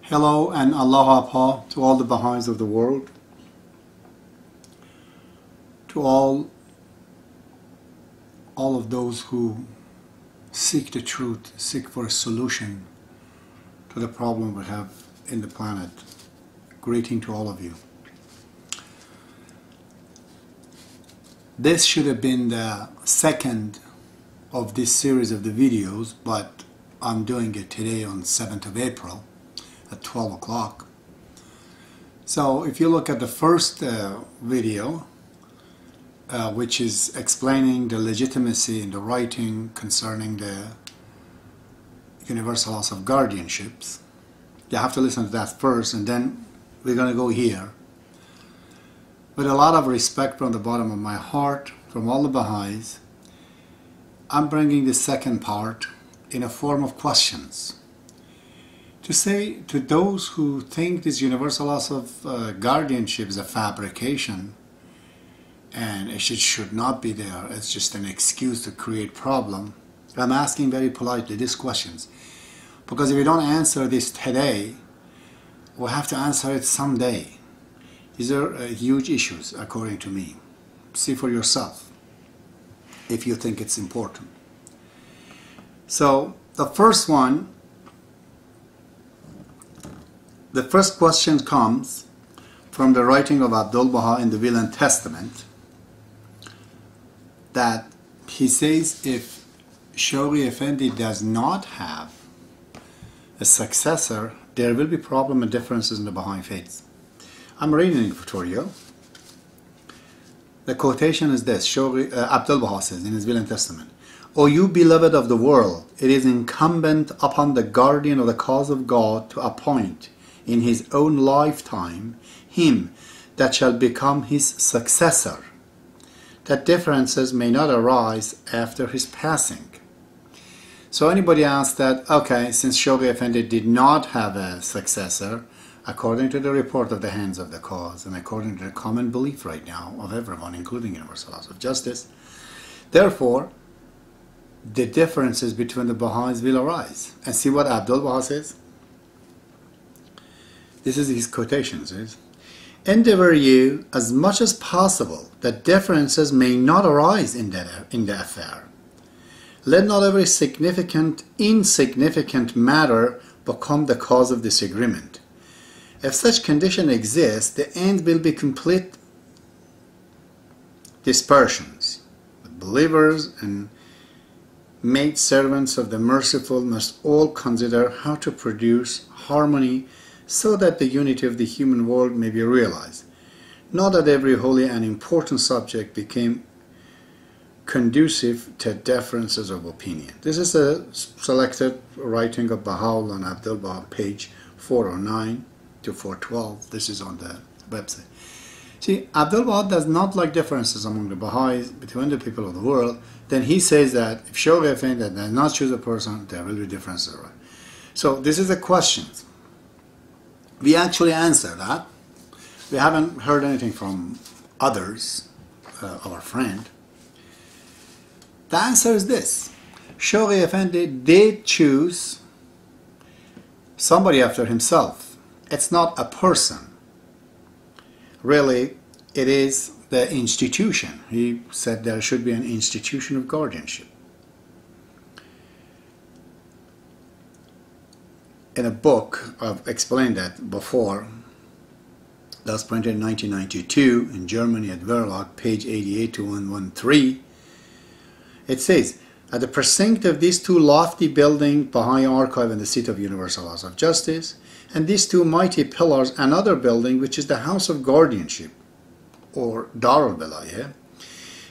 Hello and Aloha to all the Baha'is of the world, to all of those who seek the truth, seek for a solution to the problem we have in the planet. Greeting to all of you. This should have been the second of this series of the videos, but I'm doing it today on 7th of April at 12 o'clock. So if you look at the first video, which is explaining the legitimacy in the writing concerning the universal laws of guardianships, you have to listen to that first, and then we're going to go here. With a lot of respect from the bottom of my heart, from all the Baha'is, I'm bringing the second part in a form of questions. To say to those who think this universal laws of guardianship is a fabrication and it should not be there, it's just an excuse to create problem, I'm asking very politely these questions. Because if we don't answer this today, we'll have to answer it someday. These are huge issues, according to me. See for yourself, if you think it's important. So, the first one, the first question comes from the writing of Abdu'l in the Will and Testament, that he says if Shoghi Effendi does not have a successor, there will be problem and differences in the Baha'i faith. I'm reading it for you. The quotation is this. Abdu'l says in his Will and Testament, "O you beloved of the world, it is incumbent upon the guardian of the cause of God to appoint in his own lifetime him that shall become his successor, that differences may not arise after his passing." So anybody asks that, okay, since Shoghi Effendi did not have a successor, according to the report of the hands of the cause, and according to the common belief right now of everyone, including universal laws of justice, therefore, the differences between the Baha'is will arise. And see what Abdu'l says? This is his quotation, says, "Endeavor you as much as possible that differences may not arise in the affair. Let not every insignificant matter become the cause of disagreement. If such condition exists, the end will be complete dispersions. The believers and maid servants of the merciful must all consider how to produce harmony so that the unity of the human world may be realized. Not that every holy and important subject became conducive to differences of opinion." This is a selected writing of Baha'u'llah and Abdu'l, page 409 to 412. This is on the website. See, Abdu'l does not like differences among the Baha'is between the people of the world. Then he says that if Shoghi Effendi does not choose a person, there will be differences. So this is a question. We actually answer that. We haven't heard anything from others, our friend. The answer is this. Shoghi Effendi did choose somebody after himself. It's not a person. Really, it is the institution. He said there should be an institution of guardianship. In a book, I've explained that before, that was printed in 1992 in Germany at Verlag, page 88 to 113. It says, "At the precinct of these two lofty buildings, Baha'i Archive and the seat of universal laws of justice, and these two mighty pillars, another building, which is the House of Guardianship, or Darul,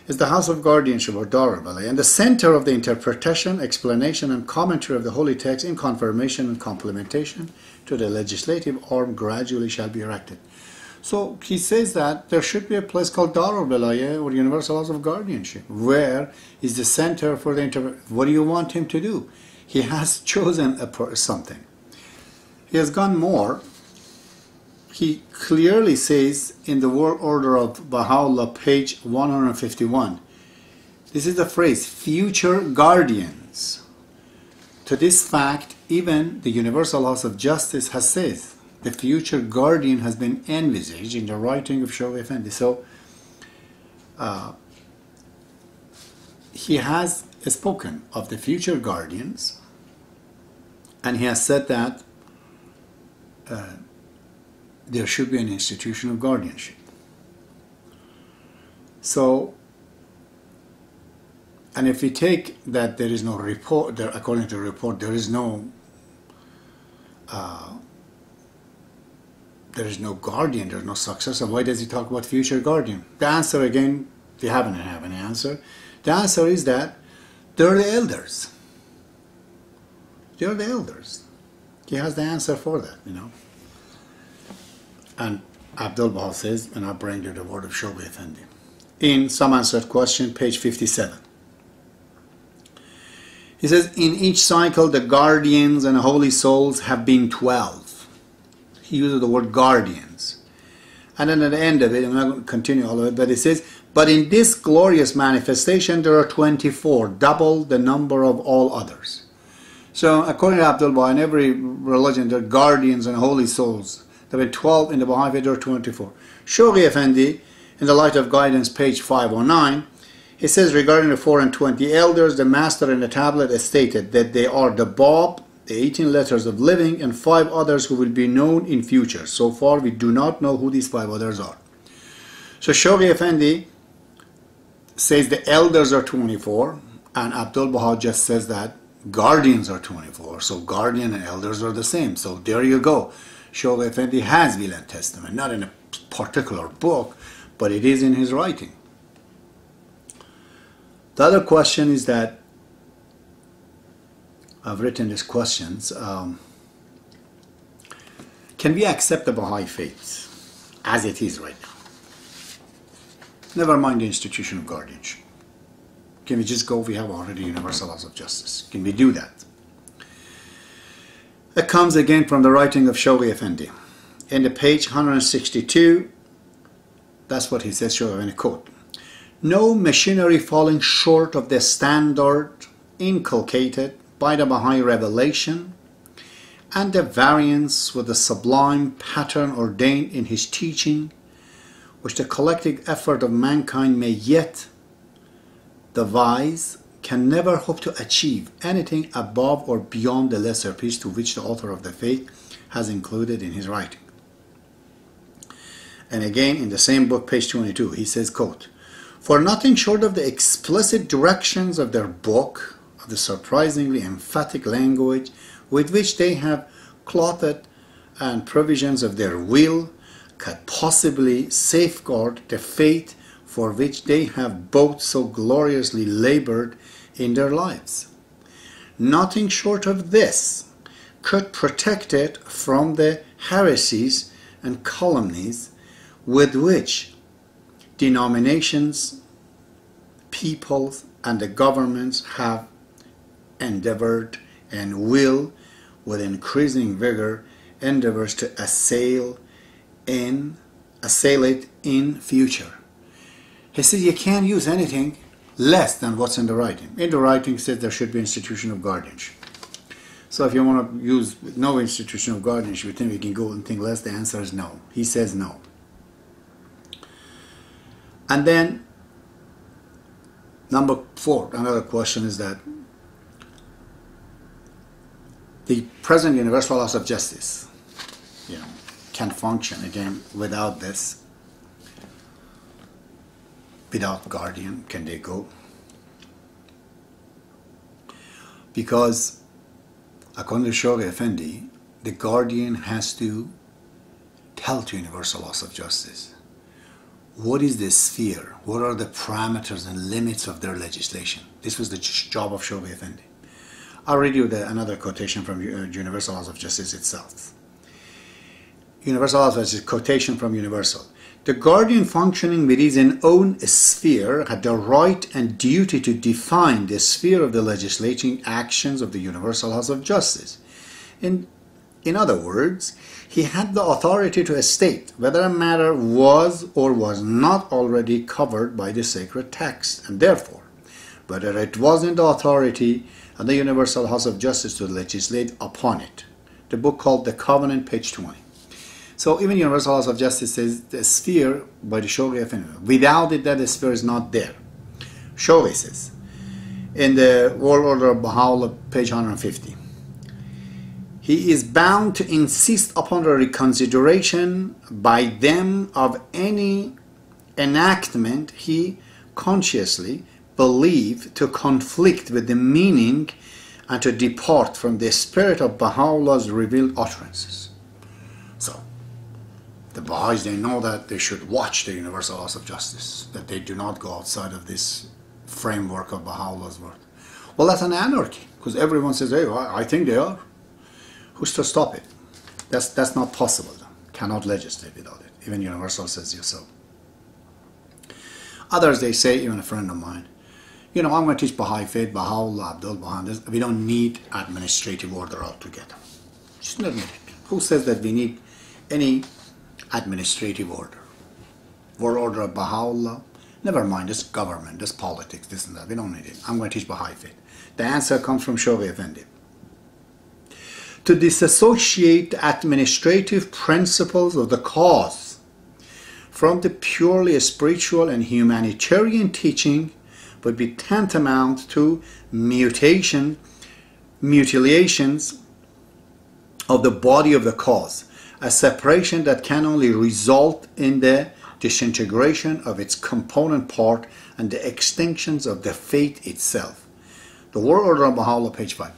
is the House of Guardianship, or Darul, and the center of the interpretation, explanation, and commentary of the holy text in confirmation and complementation to the legislative arm gradually shall be erected." So he says that there should be a place called Darul or Universal Laws of Guardianship, where is the center for the What do you want him to do? He has chosen something. He has gone more. He clearly says in the World Order of Baha'u'llah, page 151, this is the phrase, future guardians. To this fact, even the universal laws of justice has said the future guardian has been envisaged in the writing of Shoghi Effendi. So he has spoken of the future guardians, and he has said that there should be an institution of guardianship. So, and if we take that there is no report, there, according to the report, there is no guardian, there is no successor. Why does he talk about future guardian? The answer, again, we haven't have an answer. The answer is that they're the elders. They're the elders. He has the answer for that, you know. And Abdu'l says, and I bring you the word of Shoghi Effendi. In Some Answered Question, page 57. He says, in each cycle the guardians and holy souls have been 12. He uses the word guardians. And then at the end of it, I'm not going to continue all of it, but it says, but in this glorious manifestation there are 24, double the number of all others. So according to Abdu'l, in every religion there are guardians and holy souls. There are 12 in the Baha'i faith, there are 24. Shoghi Effendi, in the Light of Guidance, page 509, he says regarding the 4 and 20 elders, the master in the tablet has stated that they are the Bab, the 18 letters of living, and 5 others who will be known in future. So far we do not know who these 5 others are. So Shoghi Effendi says the elders are 24, and Abdu'l just says that guardians are 24. So guardian and elders are the same. So there you go. Shoghi Effendi has will and testament, not in a particular book, but it is in his writing. The other question is that I've written these questions. Can we accept the Baha'i faith as it is right now? Never mind the institution of guardianship. Can we just go, we have already universal laws of justice? Can we do that? It comes again from the writing of Shoghi Effendi. In the page 162, that's what he says, Shoghi Effendi, quote, no machinery falling short of the standard inculcated by the Baha'i revelation and the variance with the sublime pattern ordained in his teaching, which the collective effort of mankind may yet devise, can never hope to achieve anything above or beyond the lesser peace to which the author of the faith has included in his writing. And again, in the same book, page 22, he says, quote, for nothing short of the explicit directions of their book, of the surprisingly emphatic language with which they have clothed and provisions of their will, could possibly safeguard the faith for which they have both so gloriously labored in their lives. Nothing short of this could protect it from the heresies and calumnies with which denominations, peoples, and the governments have endeavored and will, with increasing vigor, endeavors to assail it in future. He says you can't use anything less than what's in the writing. In the writing says there should be institution of guardianship. So if you want to use no institution of guardianship, you think we can go anything less? The answer is no. He says no. And then number 4, another question is that the present universal laws of justice, can function again without this, without guardian. Can they go? Because according to Shoghi Effendi, the guardian has to tell to universal laws of justice what is the sphere, what are the parameters and limits of their legislation. This was the job of Shoghi Effendi. I'll read you another quotation from Universal Laws of Justice itself. Universal Laws of Justice, quotation from Universal. The guardian functioning within his own sphere had the right and duty to define the sphere of the legislating actions of the Universal Laws of Justice. In other words, he had the authority to state whether a matter was or was not already covered by the sacred text, and therefore, whether it was in the authority and the Universal House of Justice to legislate upon it. The book called The Covenant, page 20. So even Universal House of Justice says the sphere by the Shoghi Effendi. Without it, that sphere is not there. Shoghi says, in the World Order of Baha'u'llah, page 150, he is bound to insist upon the reconsideration by them of any enactment he consciously believed to conflict with the meaning and to depart from the spirit of Baha'u'llah's revealed utterances. So, the Baha'is, they know that they should watch the Universal House of Justice, that they do not go outside of this framework of Baha'u'llah's word. Well, that's an anarchy, because everyone says, hey, I think they are. Who's to stop it? That's not possible. Cannot legislate without it. Even Universal says so. Others, they say, even a friend of mine, you know, I'm going to teach Baha'i faith, Baha'u'llah, Abdu'l, Baha'i. We don't need administrative order altogether. Just not need it. Who says that we need any administrative order? World Order of Baha'u'llah? Never mind, this government, this politics, this and that. We don't need it. I'm going to teach Baha'i faith. The answer comes from Shoghi Effendi. To disassociate administrative principles of the cause from the purely spiritual and humanitarian teaching would be tantamount to mutilations of the body of the cause, a separation that can only result in the disintegration of its component part and the extinctions of the faith itself. The World Order of Baha'u'llah, page 5.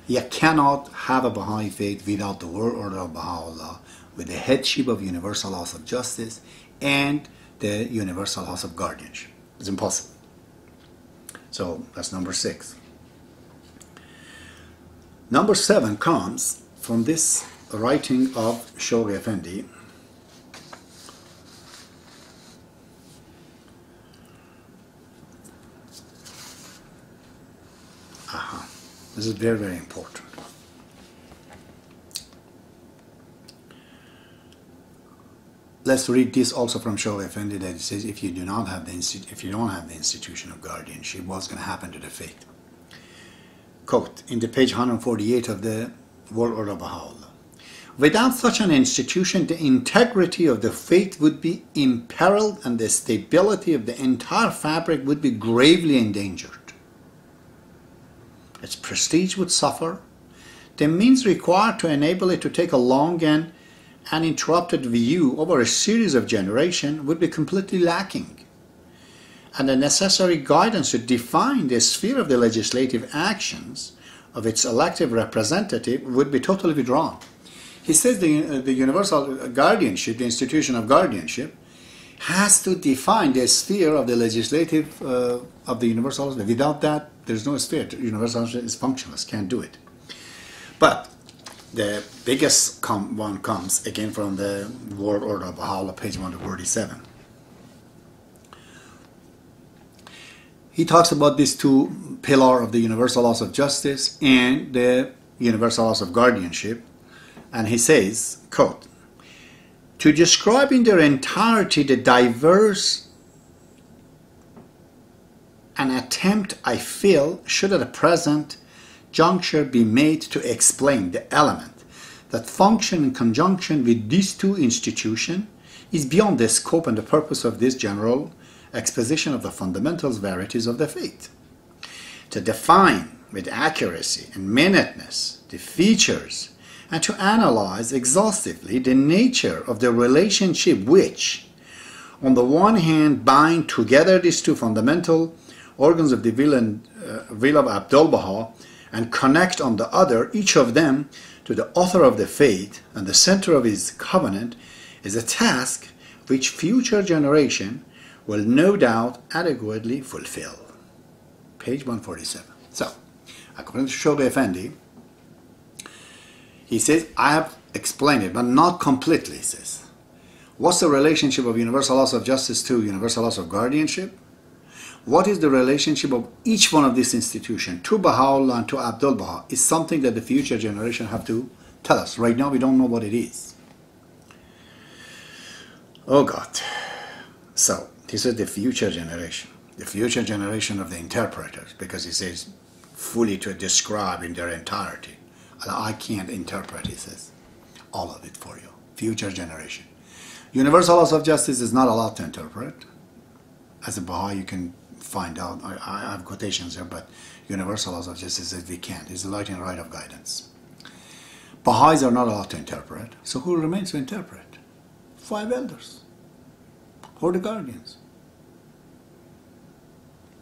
You cannot have a Baha'i faith without the World Order of Baha'u'llah, with the headship of Universal House of Justice and the Universal House of Guardianship. It's impossible. So that's number 6. Number 7 comes from this writing of Shoghi Effendi. This is very, very important. Let's read this also from Shoghi Effendi, that it says, if you don't have the institution of guardianship, what's going to happen to the faith? Quote, in the page 148 of the World Order of Baha'u'llah. Without such an institution, the integrity of the faith would be imperiled and the stability of the entire fabric would be gravely endangered. Its prestige would suffer. The means required to enable it to take a long and uninterrupted view over a series of generations would be completely lacking. And the necessary guidance to define the sphere of the legislative actions of its elective representative would be totally withdrawn. He says the universal guardianship, the institution of guardianship, has to define the sphere of the legislative of the universal. Without that, there's no sphere. Universal is functionless, can't do it. But the biggest one comes again from the World Order of Baha'u'llah, page 147. He talks about these two pillars of the Universal House of Justice and the Universal House of Guardianship, and he says, quote, to describe in their entirety the diverse an attempt I feel should at the present juncture be made to explain the element that function in conjunction with these two institutions is beyond the scope and the purpose of this general exposition of the fundamentals verities of the faith. To define with accuracy and minuteness the features and to analyze exhaustively the nature of the relationship which, on the one hand, bind together these two fundamental organs of the will of Abdu'l Baha and connect on the other, each of them, to the author of the faith and the center of his covenant, is a task which future generation will no doubt adequately fulfill. Page 147. So, according to Shoghi Effendi, he says, I have explained it, but not completely, he says. What's the relationship of Universal House of Justice to Universal House of Guardianship? What is the relationship of each one of these institutions to Baha'u'llah and to Abdu'l Baha is something that the future generation have to tell us. Right now we don't know what it is. Oh God. So, this is the future generation of the interpreters, because he says fully to describe in their entirety. I can't interpret, he says, all of it for you. Future generation. Universal laws of justice is not allowed to interpret. As a Baha'i, you can find out. I have quotations here, but universal laws of justice says we can't. It's the light and right of guidance. Baha'is are not allowed to interpret. So who remains to interpret? 5 elders or the guardians.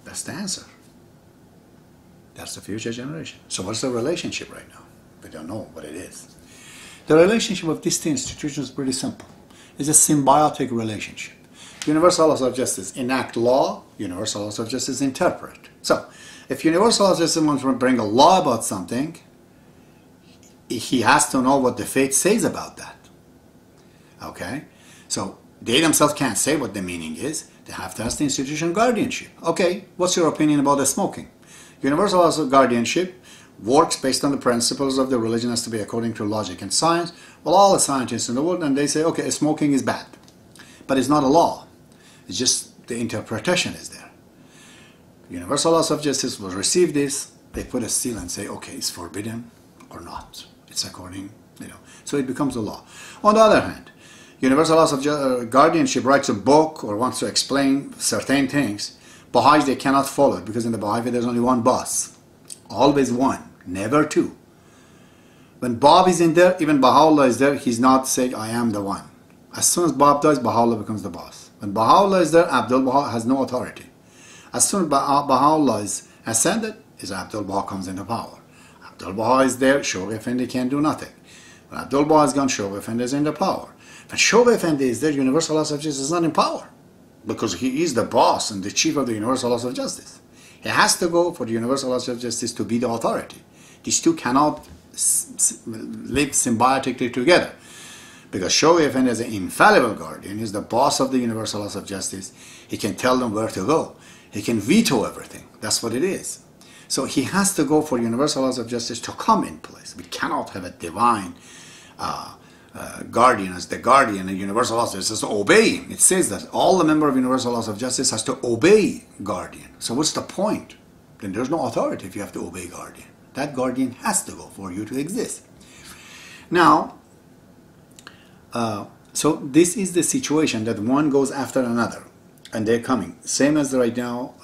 That's the answer. That's the future generation. So what's the relationship right now? We don't know what it is. The relationship of these two institutions is pretty simple. It's a symbiotic relationship. Universal laws of justice enact law, universal laws of justice interpret. So, if universal laws of justice wants to bring a law about something, he has to know what the faith says about that. Okay? So, they themselves can't say what the meaning is. They have to ask the institution guardianship. Okay, what's your opinion about the smoking? Universal laws of guardianship works based on the principles of the religion has to be according to logic and science. Well, all the scientists in the world, and they say, okay, smoking is bad. But it's not a law. It's just the interpretation is there. Universal laws of justice will receive this. They put a seal and say, okay, it's forbidden or not. It's according, So it becomes a law. On the other hand, universal laws of guardianship writes a book or wants to explain certain things. Baha'is, they cannot follow it because in the Baha'i faith there's only one boss. Always one, never two. When Bob is in there, even Baha'u'llah is there, he's not saying, I am the one. As soon as Bob dies, Baha'u'llah becomes the boss. When Baha'u'llah is there, Abdu'l has no authority. As soon as Baha'u'llah is ascended, Abdu'l comes into power. Abdu'l is there, Shoghi Effendi can't do nothing. When Abdu'l is gone, Shoghi Effendi is into power. When Shoghi Effendi is there, universal laws of justice is not in power. Because he is the boss and the chief of the universal laws of justice. He has to go for the universal laws of justice to be the authority. These two cannot live symbiotically together. Because Shoghi Effendi is an infallible guardian. He's the boss of the universal laws of justice. He can tell them where to go. He can veto everything. That's what it is. So he has to go for universal laws of justice to come in place. We cannot have a divine guardian as the guardian and universal laws of justice to obey him. It says that all the member of universal laws of justice has to obey guardian. So what's the point? Then there's no authority if you have to obey guardian. That guardian has to go for you to exist. Now, so this is the situation that one goes after another and they're coming. Same as right now,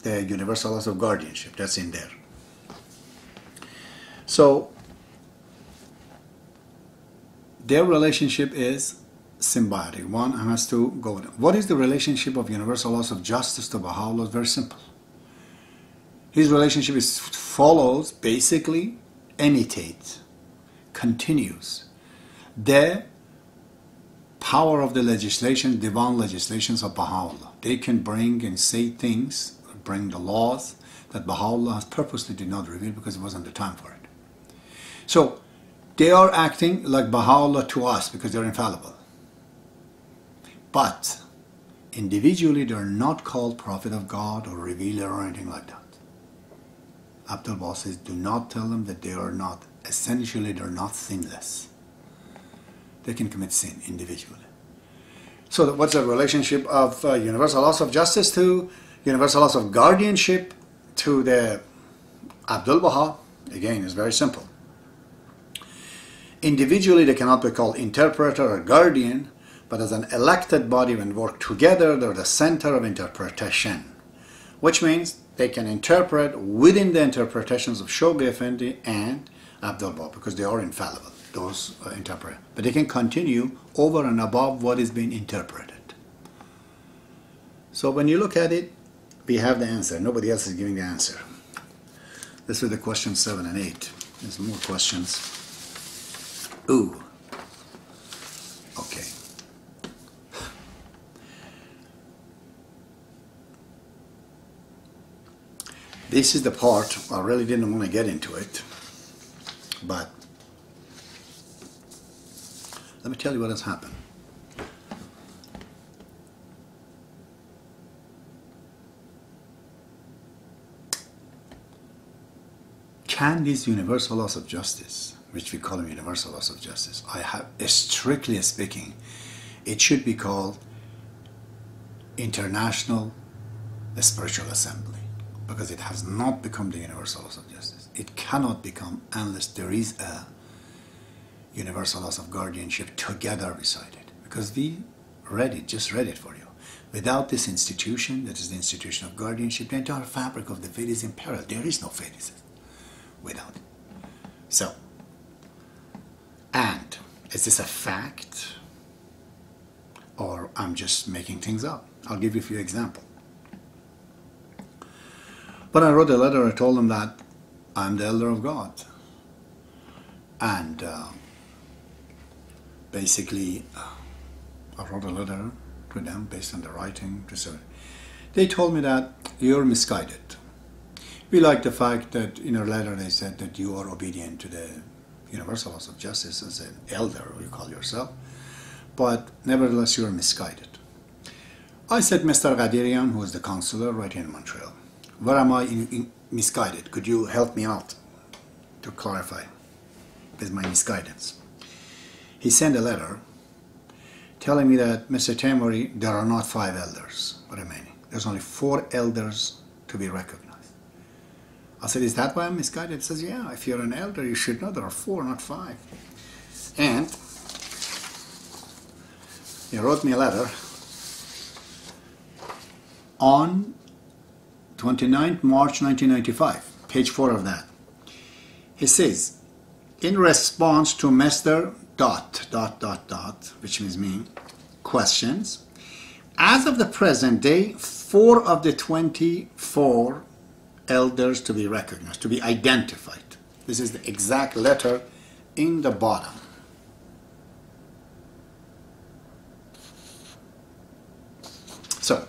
the universal laws of guardianship, that's in there. So, their relationship is symbiotic. One has to go. What is the relationship of universal laws of justice to Baha'u'llah? Very simple. His relationship follows, basically, imitates, continues the power of the legislation, divine legislations of Baha'u'llah. They can bring and say things, bring the laws that Baha'u'llah purposely did not reveal because it wasn't the time for it. So, they are acting like Baha'u'llah to us because they're infallible. But individually, they're not called prophet of God or revealer or anything like that. Abdu'l says, do not tell them that they are not, essentially they're not sinless. They can commit sin individually. So what's the relationship of universal laws of justice to universal laws of guardianship to the Abdu'l? Again, it's very simple. Individually, they cannot be called interpreter or guardian, but as an elected body, when work together, they're the center of interpretation, which means they can interpret within the interpretations of Shoghi Effendi and Abdu'l because they are infallible, those interpret. But they can continue over and above what is being interpreted. So when you look at it, we have the answer. Nobody else is giving the answer. This is the questions 7 and 8. There's more questions. Ooh. Okay. This is the part, I really didn't want to get into it, but let me tell you what has happened. Can these universal laws of justice, which we call them universal laws of justice, strictly speaking, it should be called International Spiritual Assembly because it has not become the universal laws of justice. It cannot become unless there is a universal laws of guardianship together beside it. Because we just read it for you. Without this institution, that is the institution of guardianship, the entire fabric of the faith is in peril. There is no faith without it. So, and is this a fact? Or I'm just making things up? I'll give you a few examples. When I wrote a letter, I told them that I'm the elder of God. And basically, I wrote a letter to them based on the writing. They told me that you're misguided. We like the fact that in a letter they said that you are obedient to the universal laws of justice as an elder, you call yourself, but nevertheless you are misguided. I said, Mr. Ghadirian, who is the consular right here in Montreal, where am I misguided? Could you help me out to clarify with my misguidance? He sent a letter telling me that, Mr. Tamori, there are not 5 elders remaining. There's only 4 elders to be recognized. I said, is that why I'm misguided? He says, yeah, if you're an elder, you should know there are 4, not 5. And he wrote me a letter on 29th March 1995, page 4 of that. He says, in response to Mr. ... which means me, questions, as of the present day, 4 of the 24 elders to be recognized, to be identified. This is the exact letter in the bottom. So,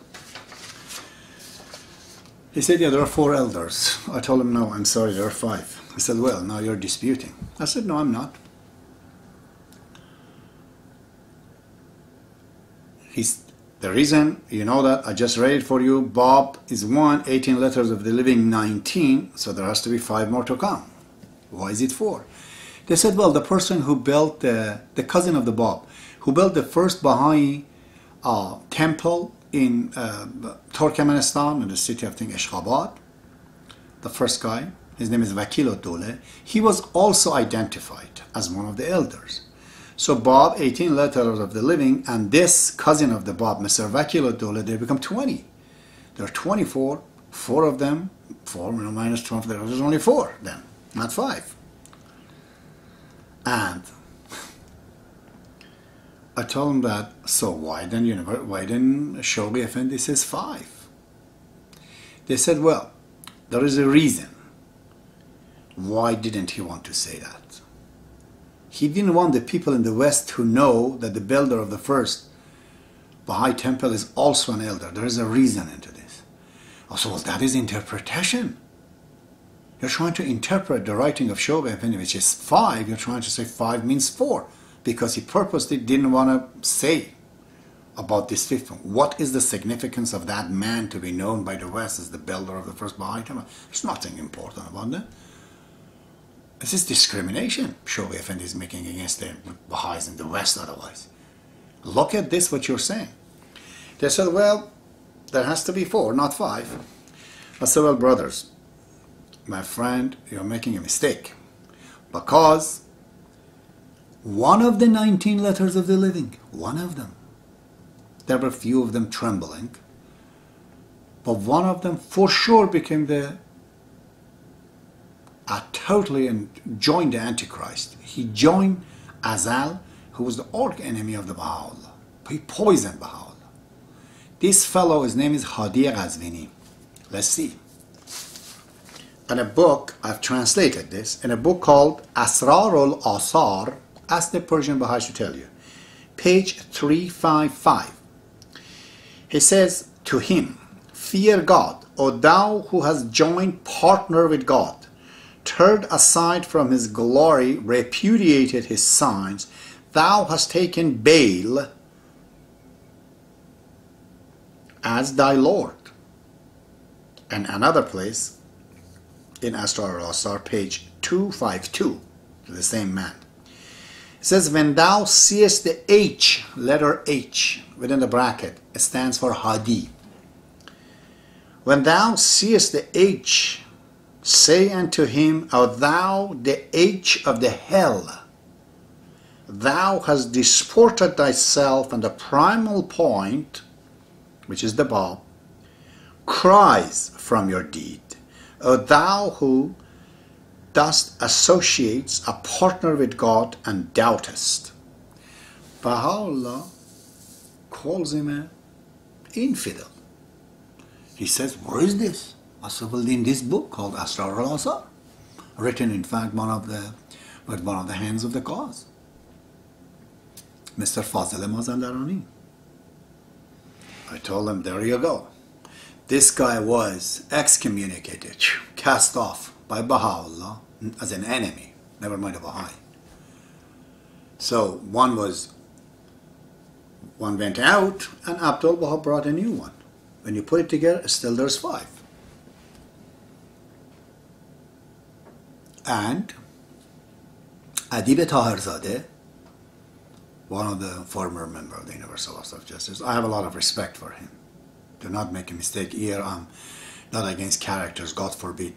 he said, yeah, there are 4 elders. I told him, no, I'm sorry, there are 5. He said, well, now you're disputing. I said, no, I'm not. The reason, you know that, I just read it for you, Bob is 1, 18 letters of the living 19, so there has to be 5 more to come. Why is it 4? They said, well, the person who built, the cousin of the Bob, who built the first Baha'i temple in Turkmenistan, in the city of, I think, Ashgabat, the first guy, his name is Abdu'l, he was also identified as one of the elders. So Bob, 18 letters of the living, and this cousin of the Bob, Mr. Abdu'l, they become 20. There are 24, 4 of them, 4 minus 12, there's only 4 then, not 5. And I told him that, so why then Shoghi Effendi says 5? They said, well, there is a reason. Why didn't he want to say that? He didn't want the people in the West to know that the builder of the first Baha'i temple is also an elder. There is a reason into this. Also, well, that is interpretation. You're trying to interpret the writing of Shoghi Effendi, which is 5. You're trying to say 5 means 4, because he purposely didn't want to say about this 5th one. What is the significance of that man to be known by the West as the builder of the first Baha'i temple? There's nothing important about that. This is discrimination Shoghi Effendi is making against the Baha'is in the West otherwise. Look at this, what you're saying. They said, well, there has to be 4, not 5. I said, well, brothers, my friend, you're making a mistake. Because one of the 19 letters of the living, one of them, there were a few of them trembling, but one of them for sure became totally and joined the Antichrist. He joined Azal, who was the arch enemy of the Baha'u'llah. He poisoned Baha'u'llah. This fellow, his name is Hadi Ghazvini. Let's see. In a book, I've translated this, in a book called Asrarul Asar, ask the Persian Baha'is to tell you, page 355. He says to him, fear God, O thou who has joined partner with God, turned aside from his glory, repudiated his signs, thou hast taken Baal as thy Lord. And another place, in Asrar al-Asar, page 252, to the same man. It says, when thou seest the H, letter H, within the bracket, it stands for Hadi. When thou seest the H, say unto him, O thou the H of the hell, thou hast disported thyself, and the primal point, which is the Bab, cries from your deed. O thou who dost associates a partner with God and doubtest. Baha'u'llah calls him an infidel. He says, where is this? I said, well, in this book called Asrar al-Asar, written in fact with one of the hands of the cause, Mr. Fazil Mazandarani. I told him, there you go. This guy was excommunicated, cast off by Baha'u'llah as an enemy, never mind a Baha'i. So one went out, and Abdu'l brought a new one. When you put it together, still there's 5. And Adib Taherzadeh, one of the former members of the Universal Court of Justice, I have a lot of respect for him. Do not make a mistake here. I'm not against characters, God forbid.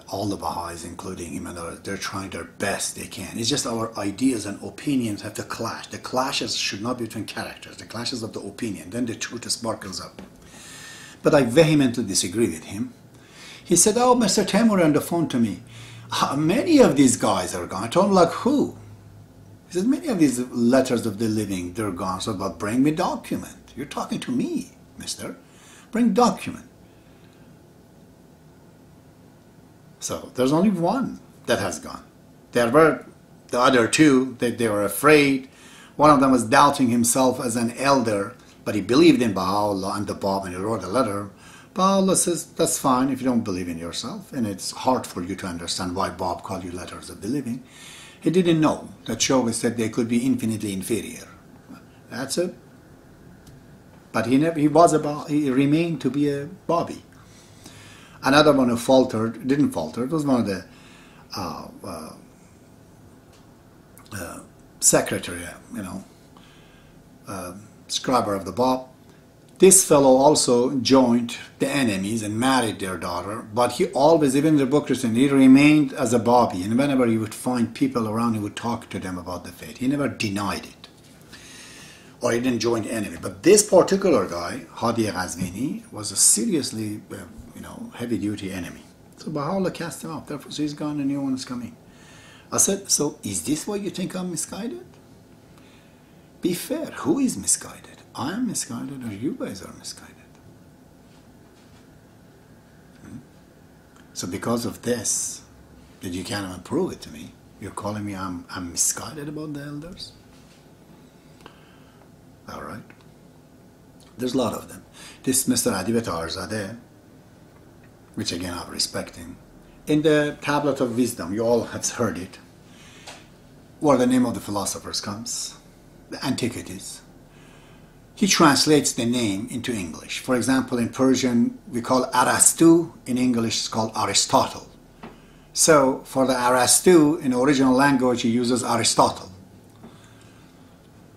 All the Baha'is, including Imam, they're trying their best they can. It's just our ideas and opinions have to clash. The clashes should not be between characters, the clashes of the opinion. Then the truth sparkles up. But I vehemently disagree with him. He said, oh, Mr. Temur on the phone to me, many of these guys are gone. I told him, like who? He said, many of these letters of the living, they're gone. So, but bring me document. You're talking to me, mister. Bring document. So there's only one that has gone. There were the other 2 that they were afraid. One of them was doubting himself as an elder, but he believed in Baha'u'llah and the Bab, and he wrote a letter. Baha'u'llah says, that's fine if you don't believe in yourself, and it's hard for you to understand why Bab called you letters of the living. He didn't know that Shoghi said they could be infinitely inferior. That's it. But he remained to be a Babi. Another one who faltered, didn't falter, it was one of the secretary, scriber of the Bab. This fellow also joined the enemies and married their daughter, but he always, even in the book written, he remained as a Babi, and whenever he would find people around, he would talk to them about the faith. He never denied it, or he didn't join the enemy. But this particular guy, Hadi Ghazvini, was a seriously, heavy-duty enemy. So Baha'u'llah cast him out. Therefore, so he's gone, a new one is coming. I said, so is this why you think I'm misguided? Be fair. Who is misguided? I am misguided, or you guys are misguided? So because of this, that you can't even prove it to me, you're calling me I'm misguided about the elders? All right. There's a lot of them. This Mr. Adib Taherzadeh, which again I respect him, in the Tablet of Wisdom, you all have heard it, where the name of the philosophers comes, the Antiquities. He translates the name into English. For example, in Persian, we call Arastu, in English it's called Aristotle. So, for the Arastu, in the original language, he uses Aristotle.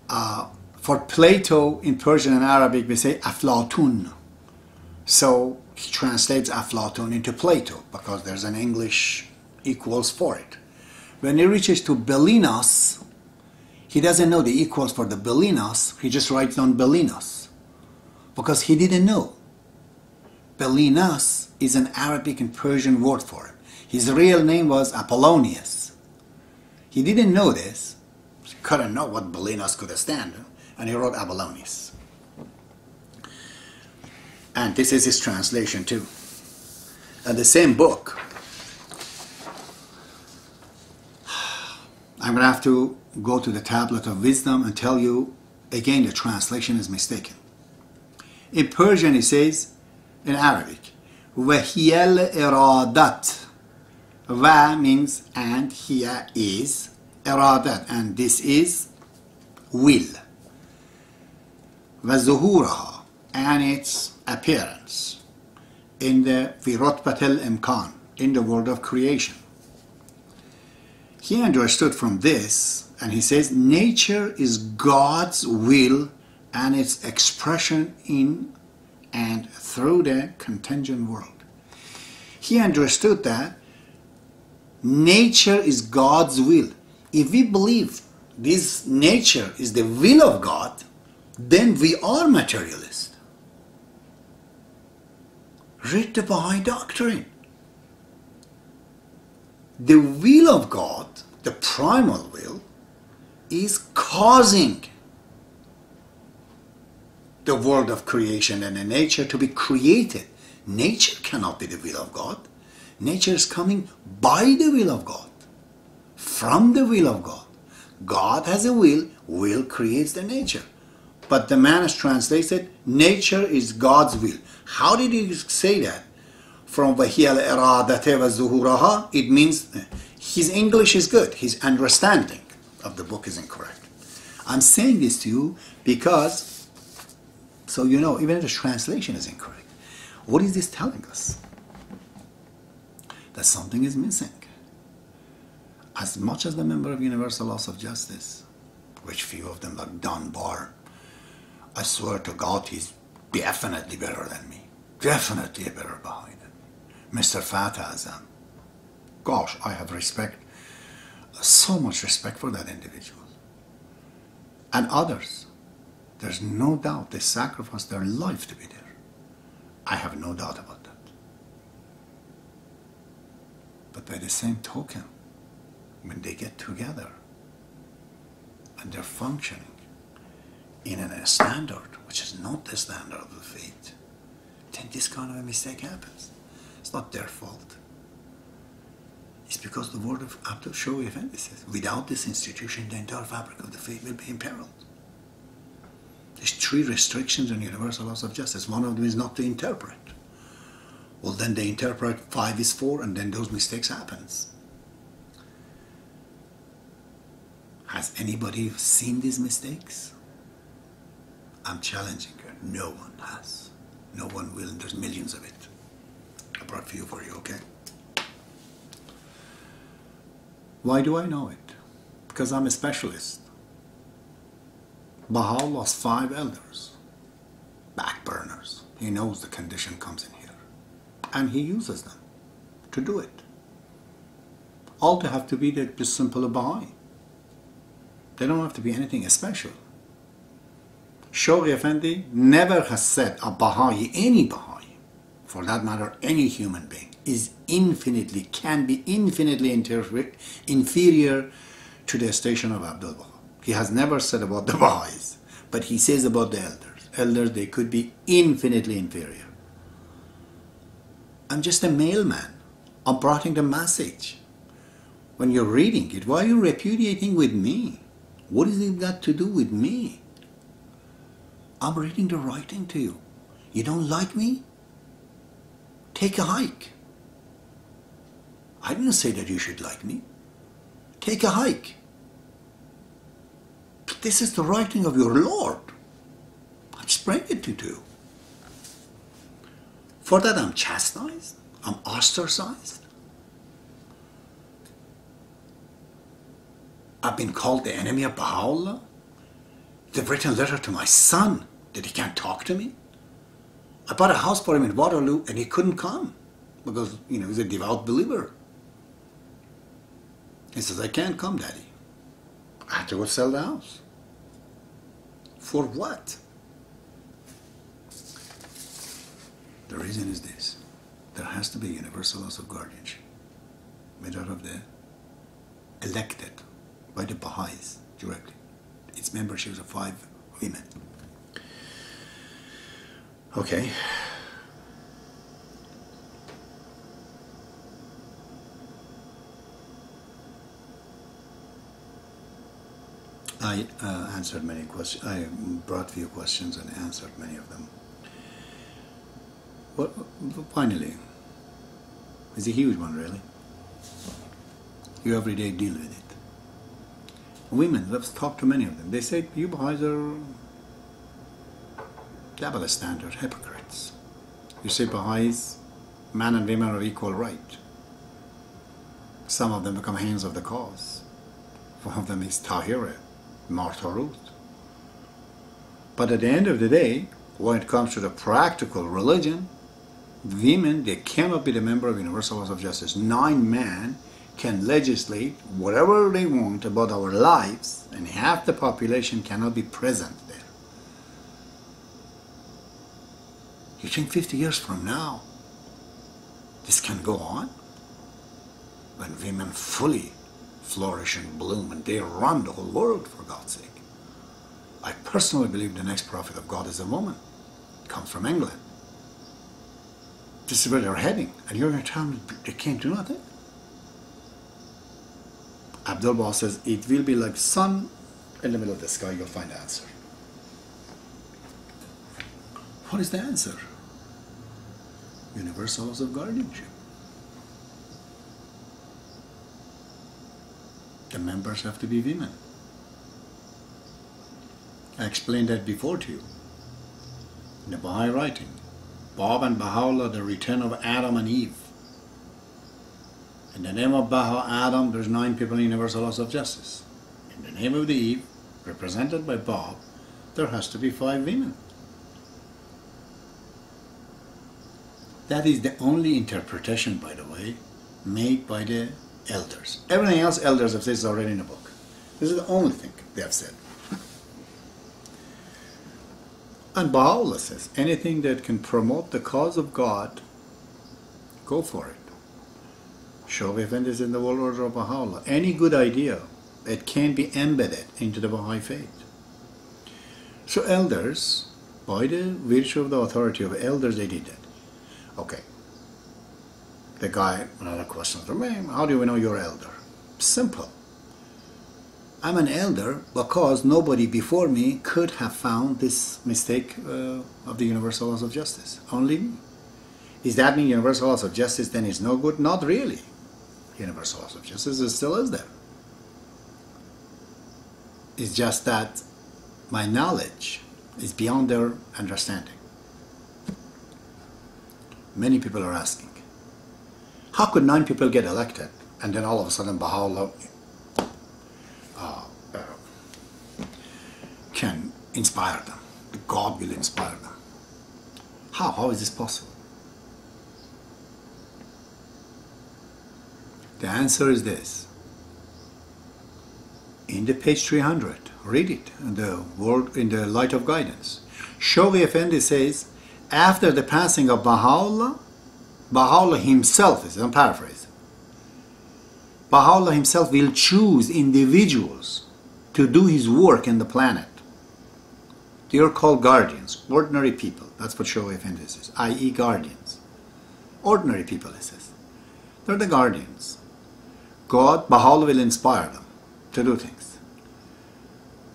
For Plato, in Persian and Arabic, we say Aflatun. So, he translates Aflatun into Plato, because there's an English equals for it. When he reaches to Belinos, he doesn't know the equals for the Belinos, he just writes down Belinos, because he didn't know. Belinos is an Arabic and Persian word for him. His real name was Apollonius. He didn't know this, he couldn't know what Belinos could stand, and he wrote Apollonius. And this is his translation too. And the same book, I'm going to have to go to the Tablet of Wisdom and tell you, again, the translation is mistaken. In Persian, it says, in Arabic, وَهِيَ الْإِرَادَةِ. Va means and, here is, iradat, and this is will. وَزُهُورَهَا, and its appearance in the Firotbat al-Imkan, in the world of creation. He understood from this, and he says, nature is God's will and its expression in and through the contingent world. He understood that nature is God's will. If we believe this nature is the will of God, then we are materialists. Read the Baha'i doctrine. The will of God, the primal will, is causing the world of creation and the nature to be created. Nature cannot be the will of God. Nature is coming by the will of God, from the will of God. God has a will creates the nature. But the man has translated, nature is God's will. How did he say that? From وَهِيَ الْإِرَادَةِ وَالظُّهُورَهَا, it means his English is good. His understanding of the book is incorrect. I'm saying this to you because, so you know, even if the translation is incorrect, what is this telling us? That something is missing. As much as the member of Universal Laws of Justice, which few of them like Dunbar, I swear to God, he's definitely better than me. Definitely a better Baha'i than me. Mr. Fatah Azam. Gosh, I have respect, so much respect for that individual. And others, there's no doubt they sacrificed their life to be there. I have no doubt about that. But by the same token, when they get together and they're functioning in a standard which is not the standard of the faith, then this kind of a mistake happens. It's not their fault. It's because the word of Abdu'l says, without this institution, the entire fabric of the faith will be imperiled. There's 3 restrictions on universal laws of justice. One of them is not to interpret. Well, then they interpret 5 is 4, and then those mistakes happens. Has anybody seen these mistakes? I'm challenging you. No one has. No one will, and there's millions of it. I brought a few for you, okay? Why do I know it? Because I'm a specialist. Baha'i lost 5 elders, backburners. He knows the condition comes in here. And he uses them to do it. All they have to be the simple Baha'i. They don't have to be anything special. Shoghi Effendi never has said a Baha'i, any Baha'i, for that matter, any human being, can be infinitely inferior to the station of Abdu'l. He has never said about the Baha'is, but he says about the elders. Elders, they could be infinitely inferior. I'm just a mailman. I'm bringing the message. When you're reading it, why are you repudiating with me? What has it got to do with me? I'm reading the writing to you. You don't like me? Take a hike. I didn't say that you should like me. Take a hike. But this is the writing of your Lord. I just bring it to you. For that I'm chastised. I'm ostracized. I've been called the enemy of Baha'u'llah. They've written a letter to my son that he can't talk to me. I bought a house for him in Waterloo and he couldn't come because, you know, he's a devout believer. He says, I can't come, Daddy. I had to go sell the house. For what? The reason is this. There has to be universal laws of guardianship made out of the elected by the Baha'is directly. Its membership is of 5 women. Okay. I answered many questions. I brought few questions and answered many of them. Well, finally, it's a huge one, really. You every day deal with it. Women, let's talk to many of them. They say, you Baha'is are double standard hypocrites. You say Baha'is, man and women are equal right. Some of them become hands of the cause. One of them is Tahira, Martha Ruth. But at the end of the day, when it comes to the practical religion, women, they cannot be the member of universal laws of justice. 9 men can legislate whatever they want about our lives, and half the population cannot be present there. You think 50 years from now, this can go on? When women fully flourish and bloom and they run the whole world, for God's sake. I personally believe the next prophet of God is a woman. It comes from England. This is where they're heading. And you're going to tell me they can't do nothing? Abdu'l says, it will be like sun in the middle of the sky, you'll find the answer. What is the answer? Universal laws of guardianship. The members have to be women. I explained that before to you. In the Baha'i writing, Bab and Baha'u'llah, the return of Adam and Eve. In the name of Adam, there's 9 people in universal laws of justice. In the name of the Eve, represented by Bab, there has to be 5 women. That is the only interpretation, by the way, made by the elders. Everything else elders have said is already in the book. This is the only thing they have said. And Baha'u'llah says, anything that can promote the cause of God, go for it. Show Effendi's in the world order of Baha'u'llah. Any good idea that can be embedded into the Baha'i faith. So elders, by the virtue of the authority of elders, they did that. Okay. The guy, another question from me, how do we know you're elder? Simple. I'm an elder because nobody before me could have found this mistake of the universal laws of justice. Only me. Does that mean universal laws of justice then is no good? Not really. Universal laws of justice still is there. It's just that my knowledge is beyond their understanding. Many people are asking, how could 9 people get elected and then all of a sudden Baha'u'llah can inspire them? God will inspire them. How? How is this possible? The answer is this. In the page 300, read it in the light of guidance. Shoghi Effendi says, after the passing of Baha'u'llah, Baha'u'llah himself, I'm paraphrasing, Baha'u'llah himself will choose individuals to do his work in the planet. They are called guardians, ordinary people. That's what Shoghi Effendi says, i.e. guardians. Ordinary people, he says. They're the guardians. God, Baha'u'llah will inspire them to do things.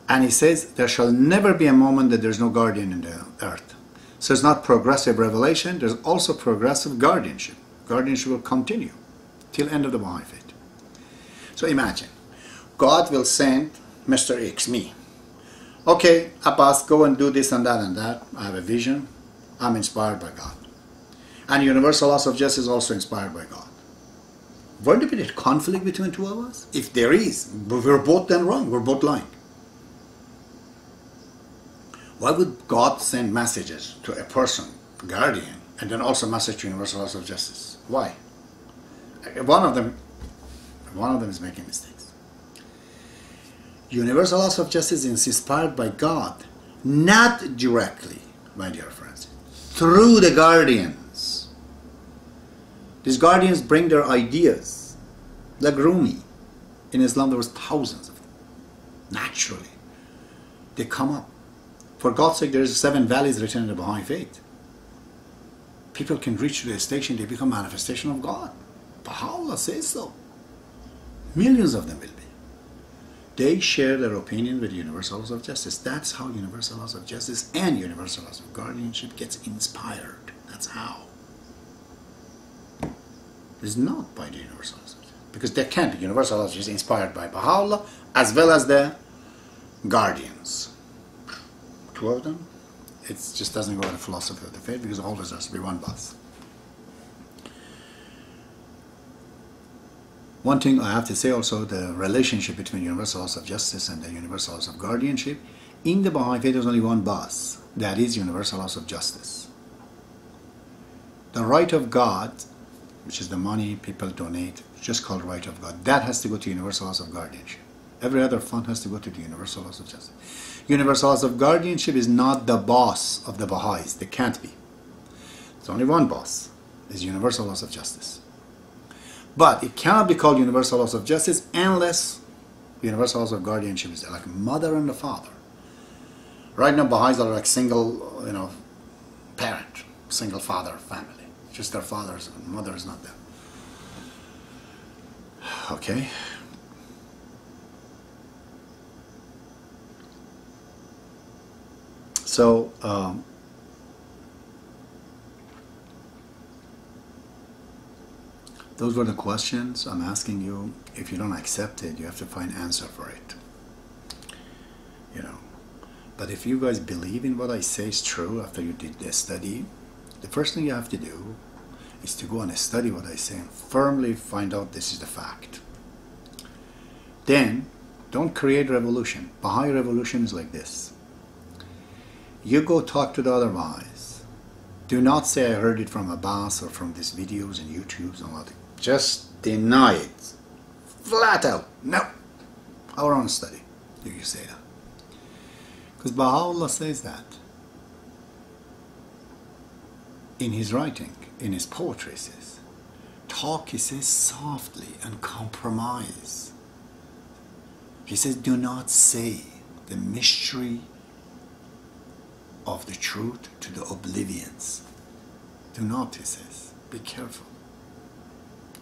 And he says, there shall never be a moment that there's no guardian in the earth. So it's not progressive revelation, there's also progressive guardianship. Guardianship will continue till end of the Baha'i faith. So imagine, God will send Mr. X, me. Okay, Abbas, go and do this and that and that. I have a vision. I'm inspired by God. And universal laws of justice is also inspired by God. Won't there be a conflict between two of us? If there is, we're both then wrong, we're both lying. Why would God send messages to a person, guardian, and then also message to universal laws of justice? Why? One of them is making mistakes. Universal laws of justice is inspired by God, not directly, my dear friends, through the guardians. These guardians bring their ideas, like Rumi. In Islam there was thousands of them. Naturally, they come up. For God's sake, there's 7 valleys written in the Baha'i faith. People can reach to the station, they become manifestation of God. Baha'u'llah says so. Millions of them will be. They share their opinion with universal laws of justice. That's how universal laws of justice and universal laws of guardianship gets inspired. That's how. It's not by the universal laws of justice. Because there can't be universal laws of justice inspired by Baha'u'llah as well as the guardians. 2 of them, it just doesn't go with the philosophy of the faith because always has to be one boss. One thing I have to say also, the relationship between universal laws of justice and the universal laws of guardianship In the Baha'i faith, there's only one boss. That is universal laws of justice. The right of God, which is the money people donate, just called right of God, that has to go to universal laws of guardianship. Every other fund has to go to the universal laws of justice. Universal laws of guardianship is not the boss of the Baha'is. They can't be. There's only one boss. It's universal laws of justice. But it cannot be called universal laws of justice unless universal laws of guardianship is there, like mother and the father. Right now, Baha'is are like single, parent, single father family. Just their fathers and mother is not there. Okay. So, those were the questions I'm asking you. If you don't accept it, you have to find answer for it. But if you guys believe in what I say is true after you did the study, the first thing you have to do is to go and study what I say and firmly find out this is the fact. Then, don't create revolution. Baha'i revolution is like this. You go talk to the other Baha'is. Do not say I heard it from Abbas or from these videos and YouTubes and all that. Just deny it. Flat out. No. Our own study. You say that. Because Baha'u'llah says that. In his writing, in his poetry, he says, talk, he says, softly and compromise. He says, do not say the mystery of the truth to the oblivions. Do not, he says. Be careful.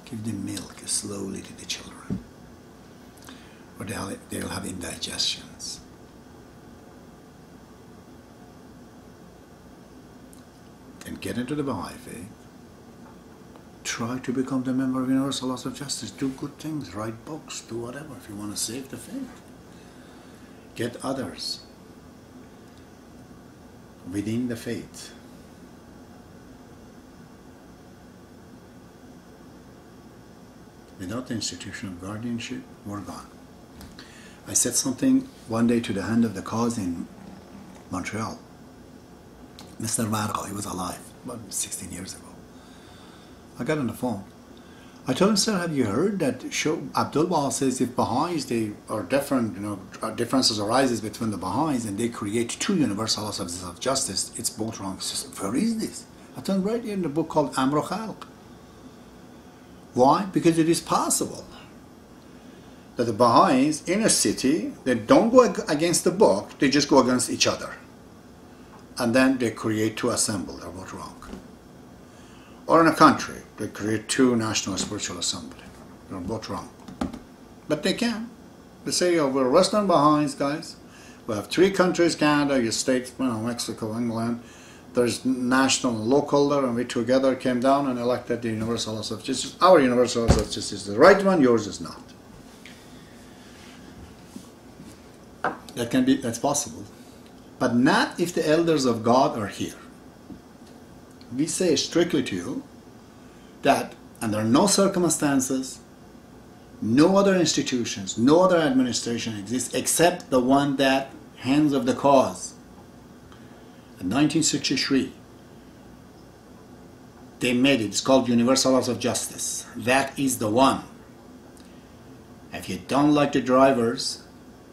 Give the milk slowly to the children, or they'll have indigestions. Then get into the Baha'i faith. Try to become the member of Universal Laws of Justice. Do good things. Write books. Do whatever if you want to save the faith. Get others within the faith. Without the institution of guardianship, we're gone. I said something one day to the hand of the cause in Montreal. Mr. Baha'i, he was alive about 16 years ago. I got on the phone. I told him, sir, have you heard that Abdu'l says if Baha'is, they are different, differences arises between the Baha'is and they create two universal laws of justice, it's both wrong. He says, where is this? I told him right here in the book called Amr Khalq. Why? Because it is possible that the Baha'is in a city, they don't go against the book, they just go against each other. And then they create two assemblies, they're both wrong. Or in a country, they create two national spiritual assemblies, they're both wrong. But they can. They say, oh, we're Western Baha'is, guys. We have three countries, Canada, your states, Mexico, England. There's national and local there, and we together came down and elected the universal laws of justice. Our universal laws of justice is the right one, yours is not. That's possible. But not if the elders of God are here. We say strictly to you that under no circumstances, no other institutions, no other administration exists except the one that hands of the cause. In 1963, they made it. It's called Universal Laws of Justice. That is the one. If you don't like the drivers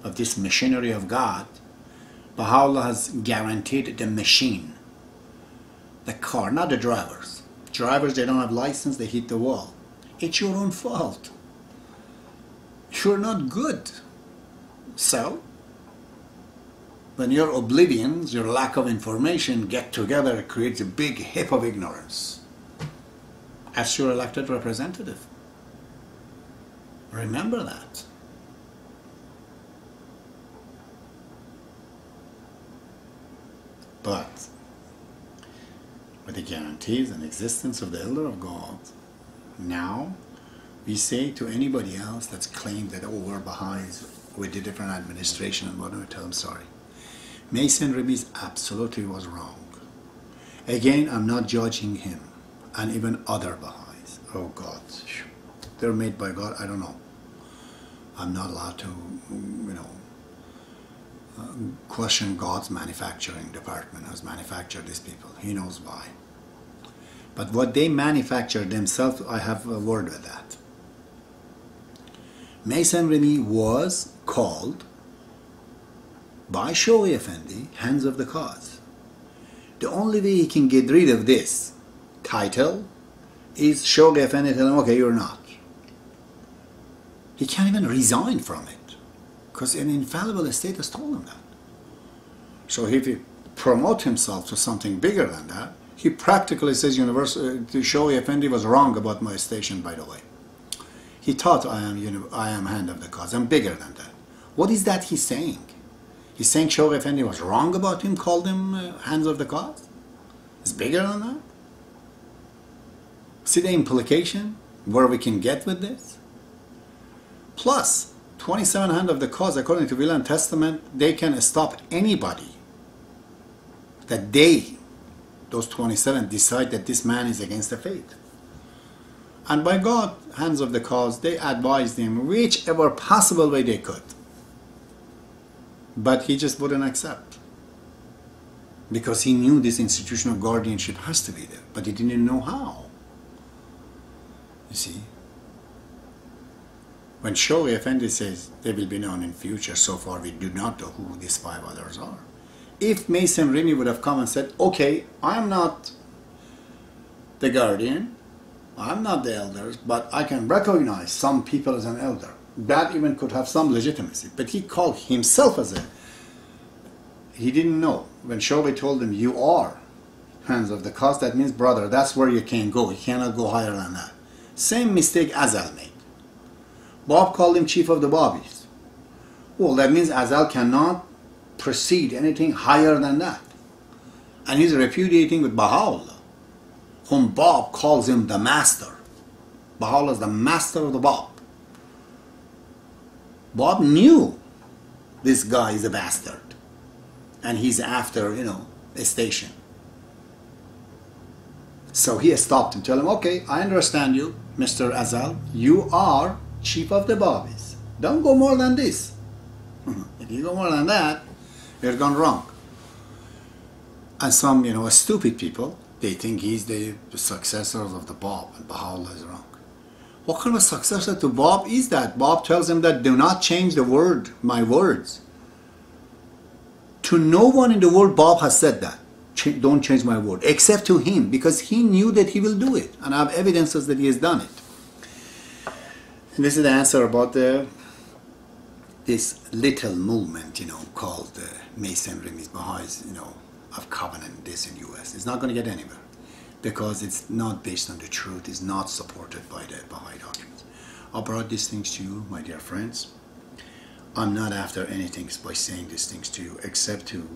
of this machinery of God, Baha'u'llah has guaranteed the machine, the car, not the drivers. Drivers, they don't have license, they hit the wall. It's your own fault. You're not good. So, when your oblivions, your lack of information get together, it creates a big heap of ignorance. As your elected representative. Remember that. But with the guarantees and existence of the Elder of God, now we say to anybody else that's claimed that, oh, we're Baha'is with a different administration and whatever, tell them sorry. Mason Rabi's absolutely was wrong. Again, I'm not judging him and even other Baha'is. Oh God, they're made by God, I don't know. I'm not allowed to, question God's manufacturing department has manufactured these people. He knows why. But what they manufacture themselves, I have a word with that. Masonry was called by Shoei Effendi hands of the cause. The only way he can get rid of this title is Shoei Effendi tell him, okay, you're not. He can't even resign from it because an infallible estate has told him that. So if he promotes himself to something bigger than that, he practically says Shoei Effendi was wrong about my station, by the way. He thought I am hand of the cause. I'm bigger than that. What is that he's saying? He's saying Shoei Effendi was wrong about him, called him hands of the cause? It's bigger than that? See the implication where we can get with this? Plus, 27 hand of the cause, according to Will and Testament, they can stop anybody that those 27 decide that this man is against the faith. And by God, hands of the cause, they advised him whichever possible way they could. But he just wouldn't accept. Because he knew this institutional guardianship has to be there. But he didn't know how. You see? When Shoei Effendi says they will be known in future, so far we do not know who these 5 others are. If Mason Remy would have come and said, okay, I'm not the guardian, I'm not the elders, but I can recognize some people as an elder. That even could have some legitimacy. But he called himself as he didn't know. When Shoei told him, you are hands of the cause, that means, brother, that's where you can go. You cannot go higher than that. Same mistake Azal made. Bob called him chief of the Baha'is. Well, that means Azal cannot proceed anything higher than that. And he's repudiating with Baha'u'llah, whom Bob calls him the master. Baha'u'llah is the master of the Bob. Bob knew this guy is a bastard. And he's after, a station. So he stopped and told him, okay, I understand you, Mr. Azal. You are chief of the Baha'is. Don't go more than this. If you go more than that, you're gone wrong. And some, stupid people, they think he's the successor of the Bab, and Baha'u'llah is wrong. What kind of successor to Bab is that? Bab tells him that do not change the word, my words. To no one in the world Bab has said that. Don't change my word, except to him, because he knew that he will do it. And I have evidences that he has done it. And this is the answer about this little movement, called Masonry, Baha'is, of covenant, this in US. It's not going to get anywhere because it's not based on the truth. It's not supported by the Baha'i documents. I brought these things to you, my dear friends. I'm not after anything by saying these things to you except to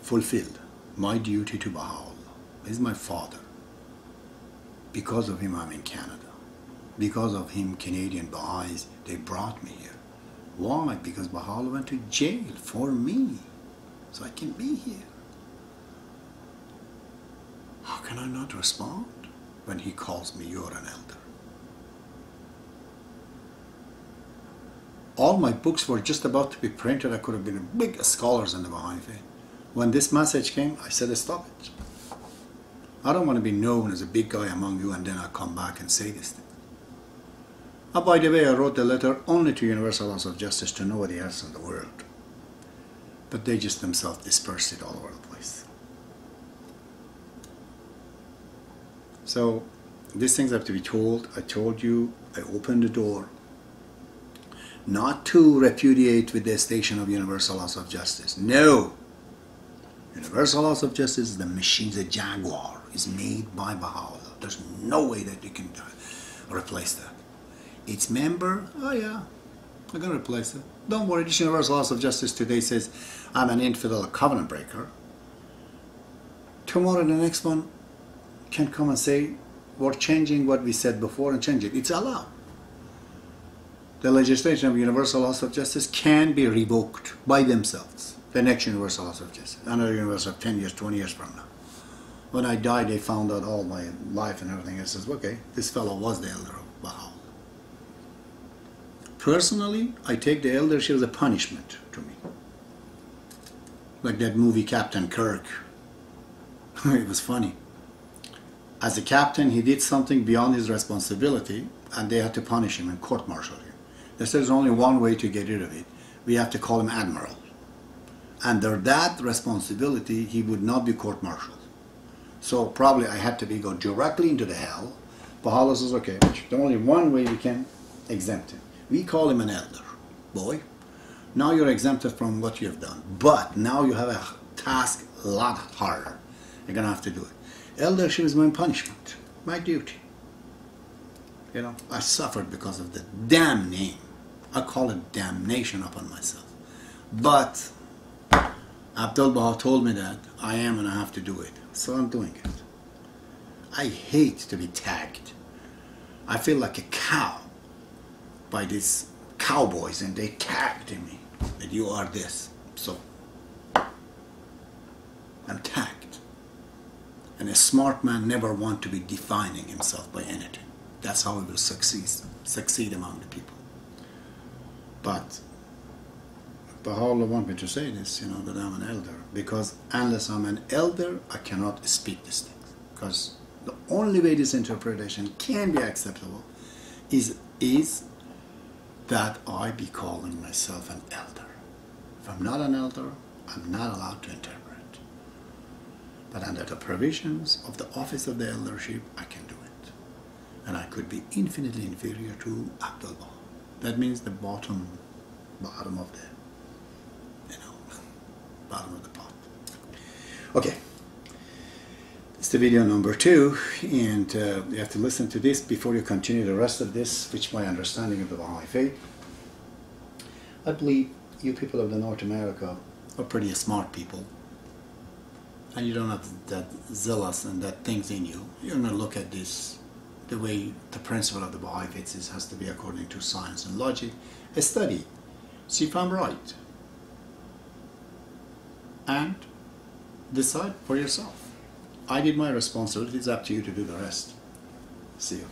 fulfill my duty to Baha'u'llah. He's my father. Because of him, I'm in Canada. Because of him, Canadian Baha'is, they brought me here. Why? Because Baha'u'llah went to jail for me, so I can be here. How can I not respond when he calls me, you're an elder? All my books were just about to be printed. I could have been big scholars in the Baha'i faith. When this message came, I said, stop it. I don't want to be known as a big guy among you and then I come back and say this thing. By the way, I wrote the letter only to Universal Laws of Justice, to nobody else in the world. But they just themselves dispersed it all over the place. So, these things have to be told. I told you, I opened the door. Not to repudiate with the station of Universal Laws of Justice. No! Universal Laws of Justice is the machine, the Jaguar, is made by Baha'u'llah. There's no way that you can replace that. Its member, oh yeah, I'm going to replace it. Don't worry, this Universal Laws of Justice today says, I'm an infidel, a covenant breaker. Tomorrow the next one can come and say, we're changing what we said before and change it. It's allowed. The legislation of Universal Laws of Justice can be revoked by themselves. The next Universal Laws of Justice. Another Universal of 10 years, 20 years from now. When I died, they found out all my life and everything. I says, okay, this fellow was the elder of Baha'u'llah. Personally, I take the eldership as a punishment to me. Like that movie Captain Kirk. It was funny. As a captain, he did something beyond his responsibility, and they had to punish him and court-martial him. They said there's only one way to get rid of it. We have to call him Admiral. Under that responsibility, he would not be court-martialed. So probably I had to go directly into the hell. Baha'u'llah says, okay, there's only one way we can exempt him. We call him an elder. Boy, now you're exempted from what you have done. But now you have a task a lot harder. You're going to have to do it. Eldership is my punishment, my duty. You know, I suffered because of the damn name. I call it damnation upon myself. But Abdu'l told me that I am and I have to do it. So I'm doing it. I hate to be tagged. I feel like a cow by these cowboys, and they tagged me that you are this. So I'm tagged. And a smart man never wants to be defining himself by anything. That's how he will succeed among the people. But Baha'u'llah want me to say this, you know, that I'm an elder. Because unless I'm an elder, I cannot speak these things. Because the only way this interpretation can be acceptable is that I be calling myself an elder. If I'm not an elder, I'm not allowed to interpret. But under the provisions of the office of the eldership, I can do it. And I could be infinitely inferior to Abdu'l. That means the bottom of the, you know, bottom of the pot. Okay. It's the video number 2, and you have to listen to this before you continue the rest of this, which my understanding of the Baha'i faith. I believe you people of the North America are pretty smart people, and you don't have that zealous and that things in you. You're going to look at this the way the principle of the Baha'i faith is, has to be according to science and logic. Study, see if I'm right, and decide for yourself. I did my responsibility. It's up to you to do the rest. See you.